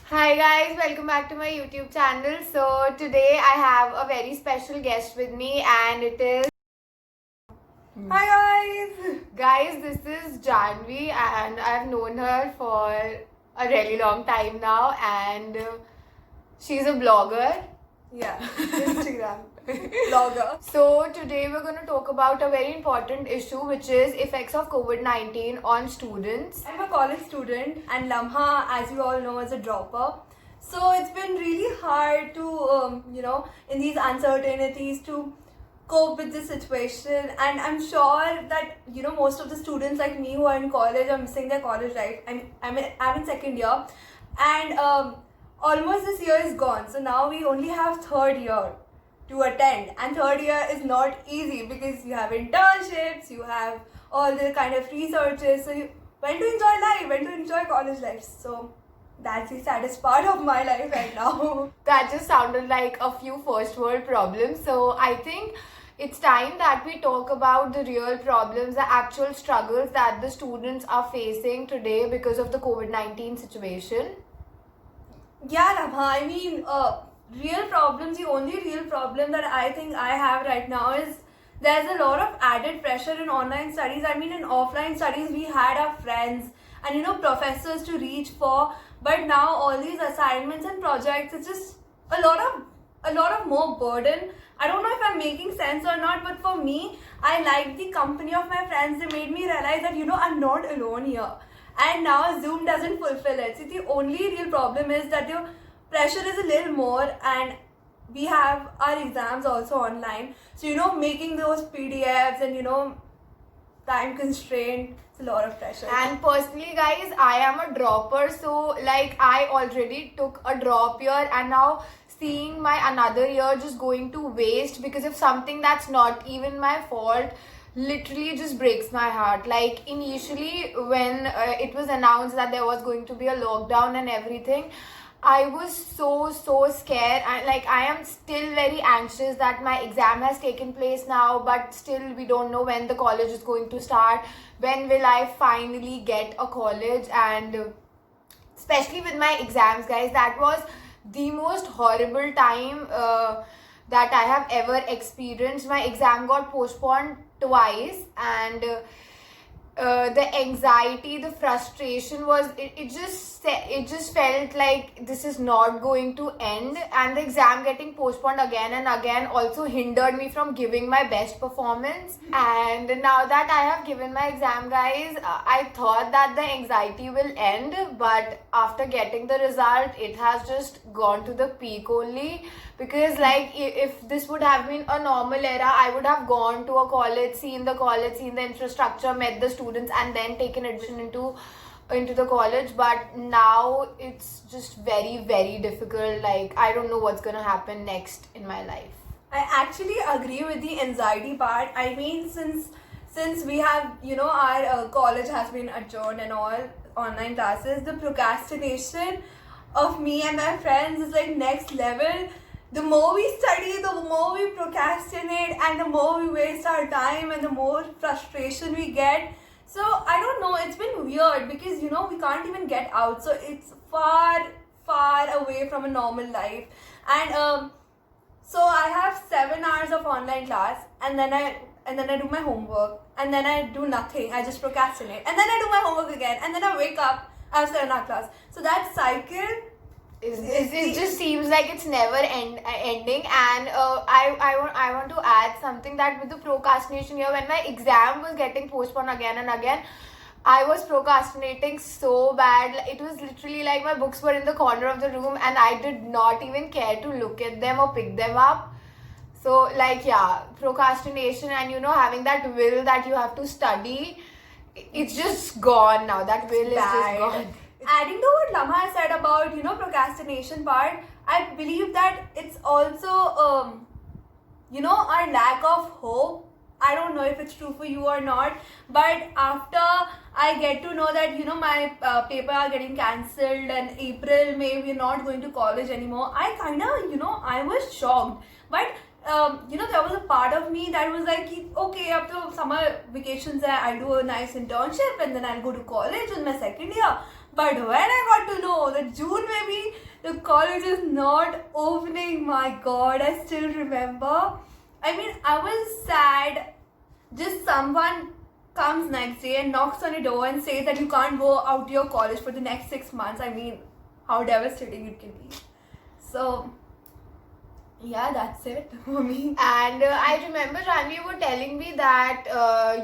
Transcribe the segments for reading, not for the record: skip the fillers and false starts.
Hi guys, welcome back to my YouTube channel. So today I have a very special guest with me and it is Hi guys! guys, this is Jahnvi and I've known her for a really long time now and she's a blogger. Yeah, Instagram blogger. So today we're going to talk about a very important issue which is effects of COVID-19 on students. I'm a college student and Lamha, as you all know, is a dropper. So it's been really hard to, in these uncertainties to cope with this situation. And I'm sure that, most of the students like me who are in college are missing their college life. I'm in second year and almost this year is gone. So now we only have third year to attend, and third year is not easy because you have internships, you have all the kind of researches, so you when to enjoy life, when to enjoy college life. So that's the saddest part of my life right now. That just sounded like a few first world problems. So I think it's time that we talk about the real problems, the actual struggles that the students are facing today because of the COVID-19 situation. Yeah, Rabha, I mean, real problems, the only real problem that I think I have right now is there's a lot of added pressure in online studies. I mean, in offline studies, we had our friends and, professors to reach for, but now all these assignments and projects, it's just a lot of more burden. I don't know if I'm making sense or not, but for me, I like the company of my friends. They made me realize that, I'm not alone here. And now Zoom doesn't fulfill it. See, the only real problem is that the pressure is a little more, and we have our exams also online. So, making those PDFs and, time constraint, it's a lot of pressure. And personally, guys, I am a dropper, so like I already took a drop year, and now seeing my another year just going to waste because of something that's not even my fault literally just breaks my heart. Like initially when it was announced that there was going to be a lockdown and everything, I was so scared, and like I am still very anxious that my exam has taken place now, but still we don't know when the college is going to start, when will I finally get a college. And especially with my exams, guys, that was the most horrible time that I have ever experienced. My exam got postponed twice, and the anxiety, the frustration was it just felt like this is not going to end, and the exam getting postponed again and again also hindered me from giving my best performance. And now that I have given my exam, guys, I thought that the anxiety will end, but after getting the result, it has just gone to the peak only. Because like if this would have been a normal era, I would have gone to a college, seen the infrastructure, met the students, and then taken admission into the college. But now it's just very difficult. Like I don't know what's gonna happen next in my life. I actually agree with the anxiety part. I mean, since we have, our college has been adjourned and all online classes, the procrastination of me and my friends is like next level. The more we study, the more we procrastinate, and the more we waste our time, and the more frustration we get. So I don't know, it's been weird because we can't even get out. So it's far away from a normal life. And so I have 7 hours of online class, and then I do my homework, and then I do nothing. I just procrastinate, and then I do my homework again, and then I wake up. I have 7 hour class. So that cycle. It just seems like it's never ending. And I want to add something, that with the procrastination here, when my exam was getting postponed again and again, I was procrastinating so bad. It was literally like my books were in the corner of the room and I did not even care to look at them or pick them up. So like, yeah, procrastination and having that will that you have to study, it's just gone now. That will is just gone. Adding to what Lama said about procrastination part, I believe that it's also our lack of hope. I don't know if it's true for you or not, but after I get to know that my paper are getting cancelled and April, May we're not going to college anymore, I kind of I was shocked. But there was a part of me that was like, okay, after summer vacations, I'll do a nice internship and then I'll go to college in my second year. But when I got to know that June maybe the college is not opening, my god, I still remember. I mean, I was sad. Just someone comes next day and knocks on your door and says that you can't go out to your college for the next 6 months. I mean, how devastating it can be. So yeah, that's it for me. And I remember, Jahnvi, you were telling me that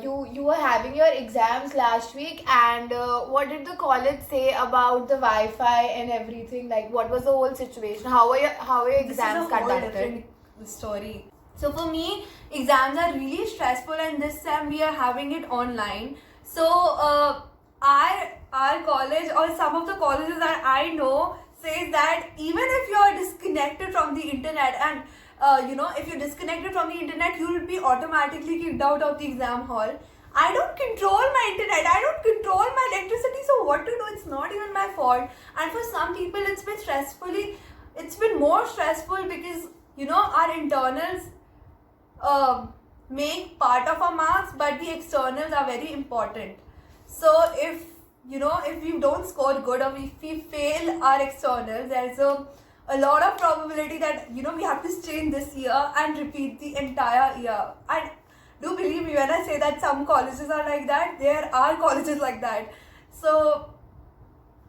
you were having your exams last week, and what did the college say about the Wi-Fi and everything? Like, what was the whole situation? How are your This exams is a whole conducted? different story. So for me, exams are really stressful, and this time we are having it online. So our college, or some of the colleges that I know, says that even if you are disconnected from the internet, and if you're disconnected from the internet, you will be automatically kicked out of the exam hall. I don't control my internet, I don't control my electricity, so what to do? It's not even my fault. And for some people, it's been more stressful because our internals make part of our marks, but the externals are very important. So if we don't score good, or if we fail our externals, there's a lot of probability that we have to stay in this year and repeat the entire year. And do believe me when I say that some colleges are like that. There are colleges like that. So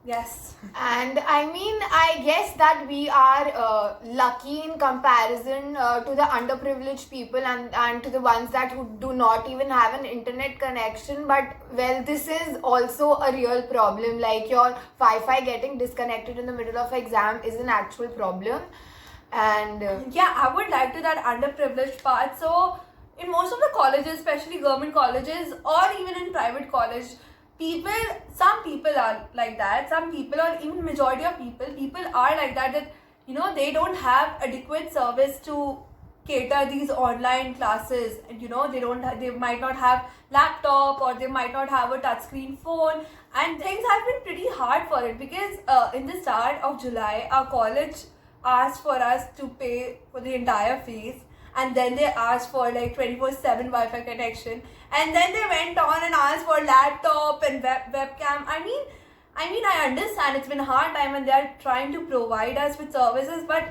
yes. And I mean, I guess that we are lucky in comparison to the underprivileged people, and to the ones that who do not even have an internet connection. But well, this is also a real problem. Like, your Wi-Fi getting disconnected in the middle of exam is an actual problem. And Yeah, I would like to that underprivileged part. So in most of the colleges, especially government colleges or even in private college, some people are like that. Some people, or even majority of people are like that they don't have adequate service to cater these online classes. And they might not have laptop, or they might not have a touchscreen phone, and things have been pretty hard for it, because in the start of July, our college asked for us to pay for the entire fees, and then they asked for like 24/7 Wi-Fi connection, and then they went on and asked for laptop and webcam. I mean, I understand it's been a hard time, and they are trying to provide us with services, but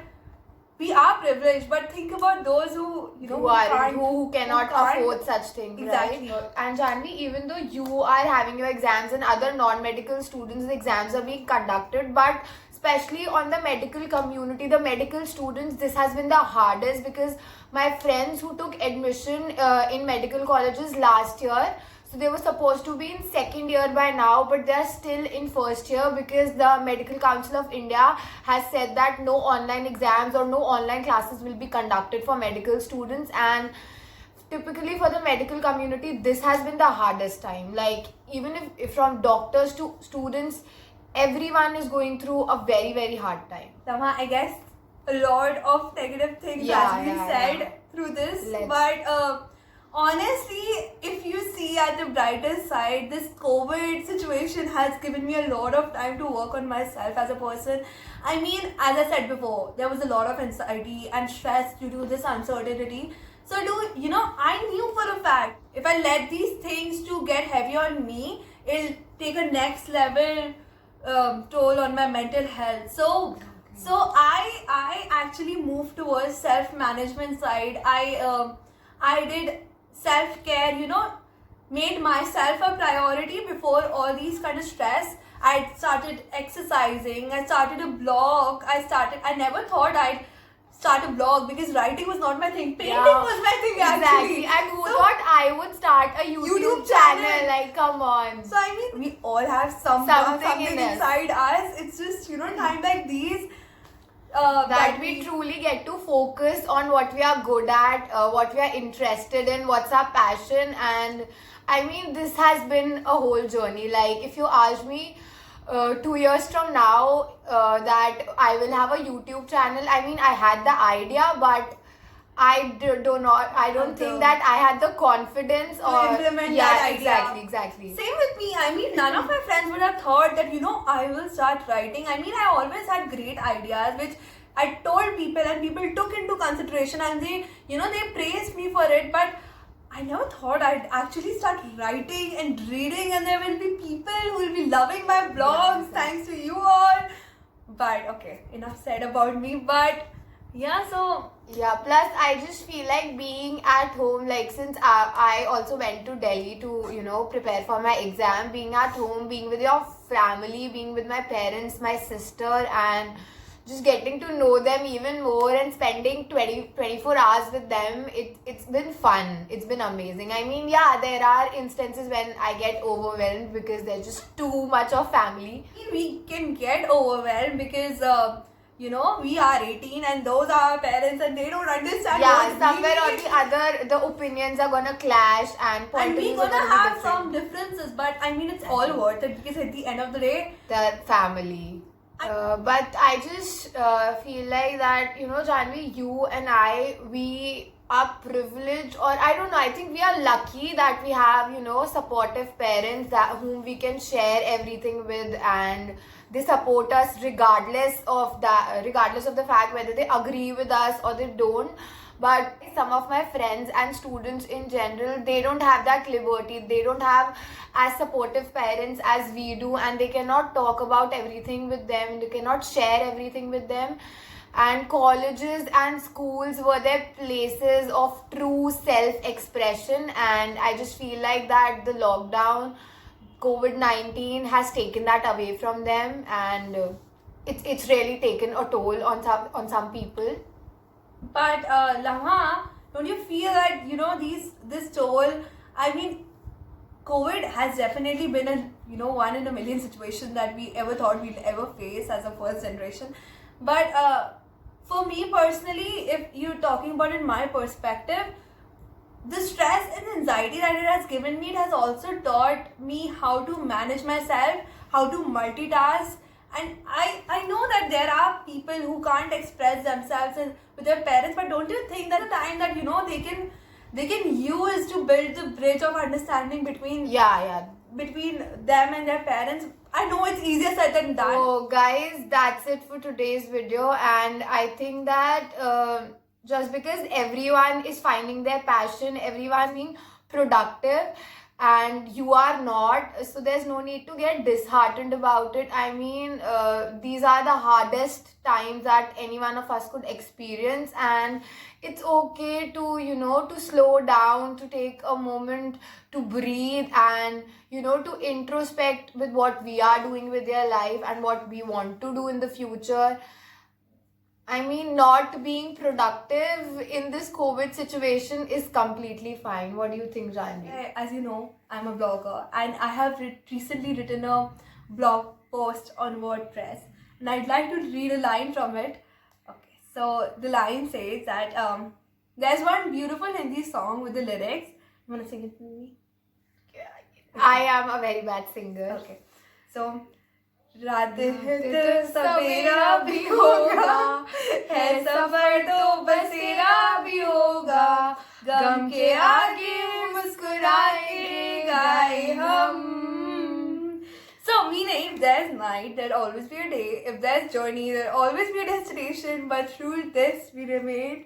we are privileged. But think about those who who cannot afford such things, Exactly. right? And Jahnvi, even though you are having your exams and other non-medical students' exams are being conducted, but especially on the medical community, the medical students, this has been the hardest, because my friends who took admission in medical colleges last year, so they were supposed to be in second year by now, but they are still in first year, because the Medical Council of India has said that no online exams or no online classes will be conducted for medical students. And typically for the medical community, this has been the hardest time. Like, even if from doctors to students, everyone is going through a very, very hard time. Tama, I guess a lot of negative things has been said through this. But honestly, if you see at the brighter side, this COVID situation has given me a lot of time to work on myself as a person. I mean, as I said before, there was a lot of anxiety and stress due to this uncertainty. So I knew for a fact, if I let these things to get heavy on me, it'll take a next level toll on my mental health. So I actually moved towards self-management side. I did self-care, made myself a priority before all these kind of stress. I started exercising, I started a blog, I never thought I'd start a blog, because writing was not my thing. Painting was my thing, actually. Exactly. And who thought I would start a YouTube channel? Like, come on. So I mean, we all have something inside us. It's just, time like these that we truly get to focus on what we are good at, what we are interested in, what's our passion. And I mean, this has been a whole journey. Like, if you ask me 2 years from now that I will have a YouTube channel, I mean, I had the idea, but I don't think that I had the confidence or implement that idea. Exactly. Same with me. I mean, none of my friends would have thought that I will start writing. I mean, I always had great ideas which I told people, and people took into consideration, and they they praised me for it. But I never thought I'd actually start writing and reading, and there will be people who will be loving my blogs thanks to you all. But okay, enough said about me. But yeah, so Yeah, plus I just feel like being at home, like since I also went to Delhi to, prepare for my exam, being at home, being with your family, being with my parents, my sister, and just getting to know them even more and spending 24 hours with them, it's been fun. It's been amazing. I mean, yeah, there are instances when I get overwhelmed because there's just too much of family. we can get overwhelmed because we are 18 and those are our parents and they don't understand. Yeah, what somewhere we or the other, the opinions are gonna clash and point and of we're views are gonna gonna be have different. some differences, but I mean it's all worth it because at the end of the day, The family. But I just feel like that, Jahnvi, you and I, we are privileged, or I don't know, I think we are lucky that we have, supportive parents that whom we can share everything with, and they support us regardless of the fact whether they agree with us or they don't. But some of my friends and students in general, they don't have that liberty. They don't have as supportive parents as we do, and they cannot talk about everything with them. They cannot share everything with them. And colleges and schools were their places of true self-expression. And I just feel like that the lockdown, COVID-19 has taken that away from them, and it's really taken a toll on some people. but Lama, don't you feel that this toll? I mean, COVID has definitely been a one in a million situation that we ever thought we'd ever face as a first generation. But for me personally, if you're talking about in my perspective, the stress and anxiety that it has given me, it has also taught me how to manage myself, how to multitask. And I know that there are people who can't express themselves with their parents, but don't you think that the time that they can use to build the bridge of understanding between Yeah. between them and their parents? I know it's easier said than done. So guys, that's it for today's video, and I think that just because everyone is finding their passion, everyone being productive, and you are not, so there's no need to get disheartened about it. I mean, these are the hardest times that any one of us could experience, and it's okay to to slow down, to take a moment to breathe, and to introspect with what we are doing with their life and what we want to do in the future. I mean, not being productive in this COVID situation is completely fine. What do you think, Jahnvi? As you know, I'm a blogger and I have recently written a blog post on WordPress, and I'd like to read a line from it. Okay, so the line says that there's one beautiful Hindi song with the lyrics. You want to sing it to me? I am a very bad singer. Okay, so रात है तो सवेरा भी होगा, है सफर तो बसेरा भी होगा, गम के आगे मुस्कुराए गाए हम. So meaning, if there's night, there'll always be a day. If there's journey, there'll always be a destination. But through this, we remain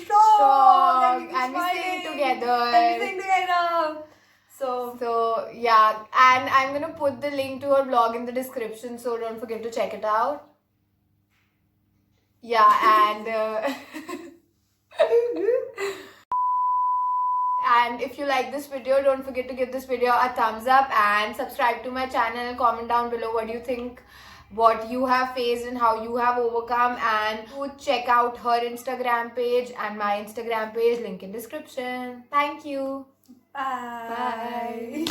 strong, and we sing together. And we sing together. So yeah, and I'm gonna put the link to her blog in the description, so don't forget to check it out. Yeah, and and if you like this video, don't forget to give this video a thumbs up and subscribe to my channel. Comment down below what you think, what you have faced and how you have overcome, and to check out her Instagram page and my Instagram page, link in description. Thank you. Bye.